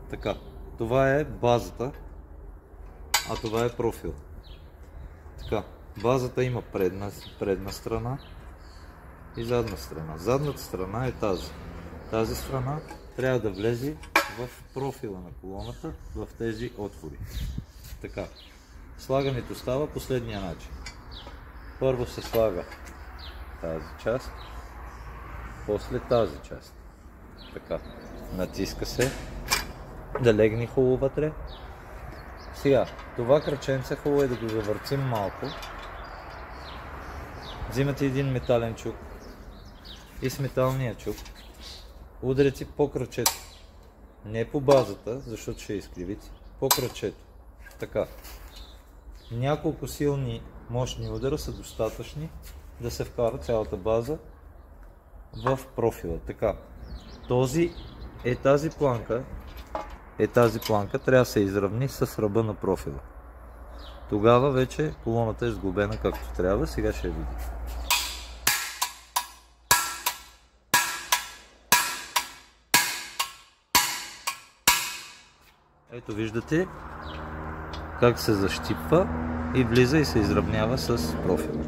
Така, това е базата, а това е профил. Така, базата има предна страна и задна страна. Задната страна е тази. Тази страна трябва да влезе в профила на колоната, в тези отвори. Така, слагането става последния начин. Първо се слага тази част, после тази част. Така, натиска се да легне хубаво вътре. Сега, това кръченце хубаво е да го завъртим малко. Взимате един метален чук и с металния чук ударите по кръчето. Не по базата, защото ще изкривите, по кръчето. Така. Няколко силни, мощни удара са достатъчни да се вкара цялата база в профила. Така. Тази планка трябва да се изравни с ръба на профила. Тогава вече колоната е сглобена както трябва. Сега ще я видим. Ето виждате как се защипва и влиза и се изравнява с профила.